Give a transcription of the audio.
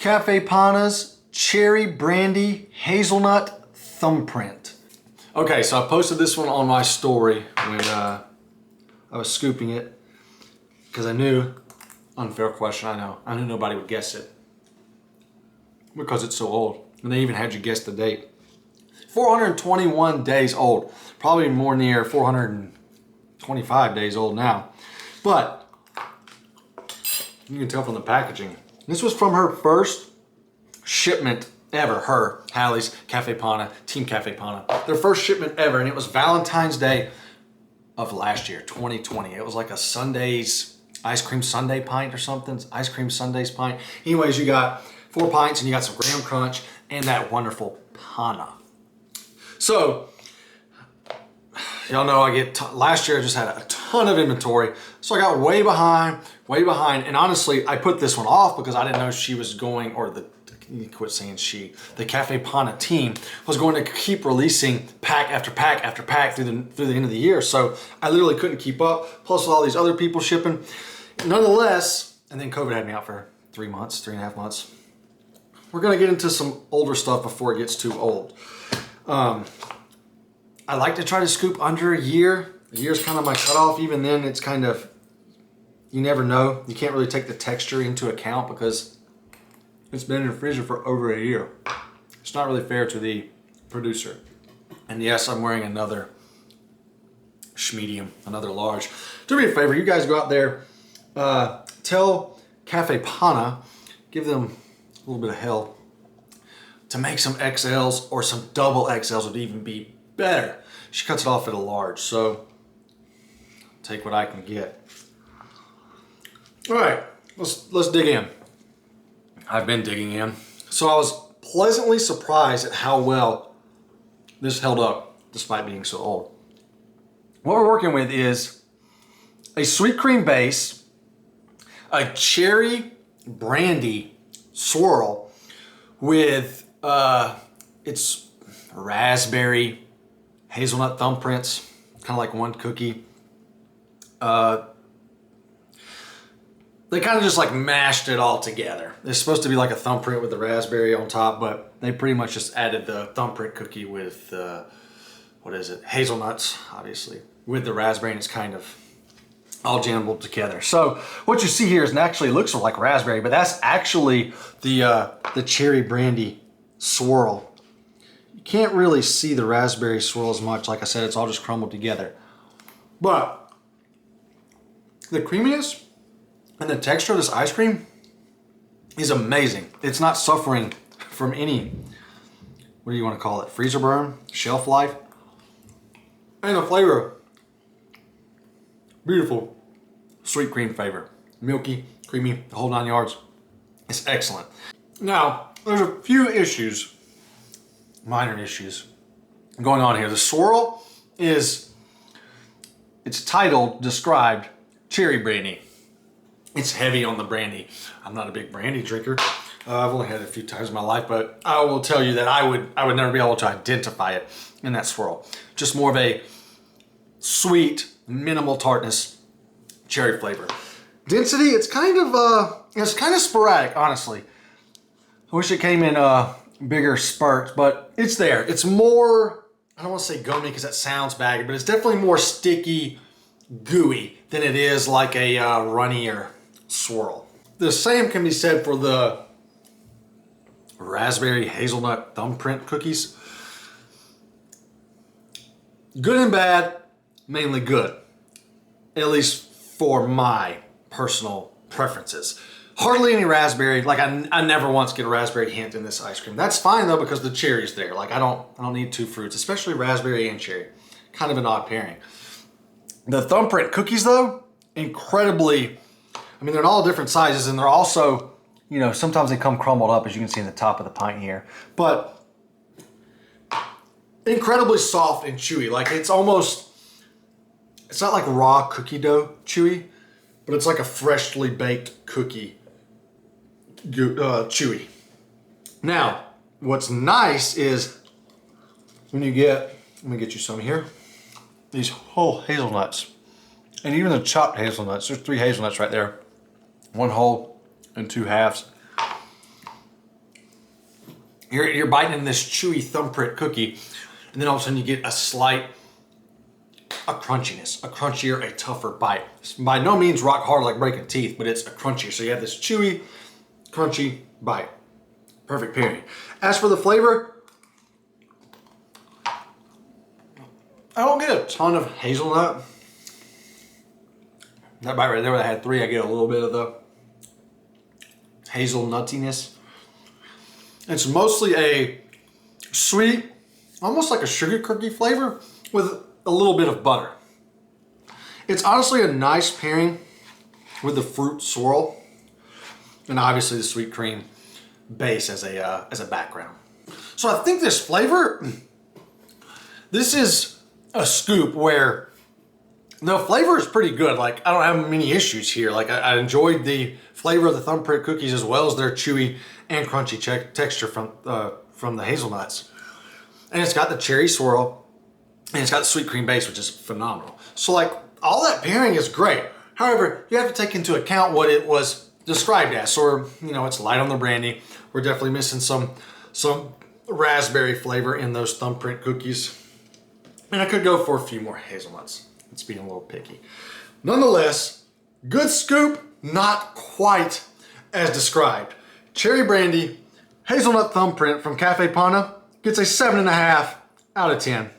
Caffe Panna's Cherry Brandy Hazelnut Thumbprint. Okay, so I posted this one on my story when I was scooping it because I knew, unfair question, I knew nobody would guess it because it's so old. And they even had you guess the date. 421 days old, probably more near 425 days old now. But you can tell from the packaging. This was from her first shipment ever, her, Hallie's, Caffe Panna, Team Caffe Panna. Their first shipment ever, and it was Valentine's Day of last year, 2020. It was like a Sunday's ice cream sundae pint or something, ice cream sundaes pint. Anyways, you got 4 pints and you got some graham crunch and that wonderful panna. So, y'all know last year I just had a ton of inventory, so I got way behind, and honestly, I put this one off because I didn't know she was going, or you quit saying she, the Caffe Panna team was going to keep releasing pack after pack after pack through the end of the year, so I literally couldn't keep up, plus with all these other people shipping. Nonetheless, and then COVID had me out for 3.5 months. We're gonna get into some older stuff before it gets too old. I like to try to scoop under a year. A year's kind of my cutoff. Even then, it's kind of, you never know. You can't really take the texture into account because it's been in the freezer for over a year. It's not really fair to the producer. And yes, I'm wearing another medium, another large. Do me a favor, you guys go out there, tell Caffe Panna, give them a little bit of help to make some XLs, or some double XLs would even be better. She cuts it off at a large, so take what I can get. All right, let's dig in. I've been digging in. So I was pleasantly surprised at how well this held up despite being so old. What we're working with is a sweet cream base, a cherry brandy swirl with it's raspberry hazelnut thumbprints, kind of like one cookie. They kind of just like mashed it all together. It's supposed to be like a thumbprint with the raspberry on top, but they pretty much just added the thumbprint cookie with hazelnuts, obviously, with the raspberry, and it's kind of all jumbled together. So what you see here is, it actually looks like raspberry, but that's actually the cherry brandy swirl. You can't really see the raspberry swirl as much. Like I said, it's all just crumbled together. But the creaminess and the texture of this ice cream is amazing. It's not suffering from any, what do you want to call it, freezer burn, shelf life. And the flavor, beautiful sweet cream flavor. Milky, creamy, the whole 9 yards. It's excellent. Now, there's a few issues, minor issues, going on here. The swirl is, it's titled, described, cherry brandy. It's heavy on the brandy. I'm not a big brandy drinker. I've only had it a few times in my life, but I will tell you that I would never be able to identify it in that swirl. Just more of a sweet, minimal tartness, cherry flavor. Density, it's kind of sporadic, honestly. I wish it came in bigger spurts, but it's there. It's more, I don't want to say gummy because that sounds baggy, but it's definitely more sticky, gooey than it is like a runnier swirl. The same can be said for the raspberry hazelnut thumbprint cookies. Good and bad, mainly good. At least for my personal preferences. Hardly any raspberry. Like I never once get a raspberry hint in this ice cream. That's fine though, because the cherry's there. Like I don't need two fruits, especially raspberry and cherry. Kind of an odd pairing. The thumbprint cookies though, incredibly, I mean, they're in all different sizes, and they're also, you know, sometimes they come crumbled up, as you can see in the top of the pint here, but incredibly soft and chewy. Like it's almost, it's not like raw cookie dough chewy, but it's like a freshly baked cookie chewy. Now, what's nice is when you get, let me get you some here, these whole hazelnuts, and even the chopped hazelnuts. There's 3 hazelnuts right there, 1 whole and 2 halves. you're biting into this chewy Thumbprint cookie, and then all of a sudden you get a crunchiness, a crunchier, a tougher bite. It's by no means rock hard like breaking teeth, but it's a crunchier. So you have this chewy, crunchy bite. Perfect pairing. As for the flavor, I don't get a ton of hazelnut. That bite right there where I had 3, I get a little bit of the hazelnuttiness. It's mostly a sweet, almost like a sugar cookie flavor with a little bit of butter. It's honestly a nice pairing with the fruit swirl and obviously the sweet cream base as a background. So I think this flavor, this is a scoop where the flavor is pretty good. Like, I don't have many issues here. Like, I enjoyed the flavor of the Thumbprint cookies as well as their chewy and crunchy texture from the hazelnuts. And it's got the cherry swirl and it's got the sweet cream base, which is phenomenal. So like, all that pairing is great. However, you have to take into account what it was described as. Or, you know, it's light on the brandy. We're definitely missing some raspberry flavor in those Thumbprint cookies. And I could go for a few more hazelnuts. It's being a little picky. Nonetheless, good scoop, not quite as described. Cherry Brandy Hazelnut Thumbprint from Caffe Panna gets a 7.5 out of 10.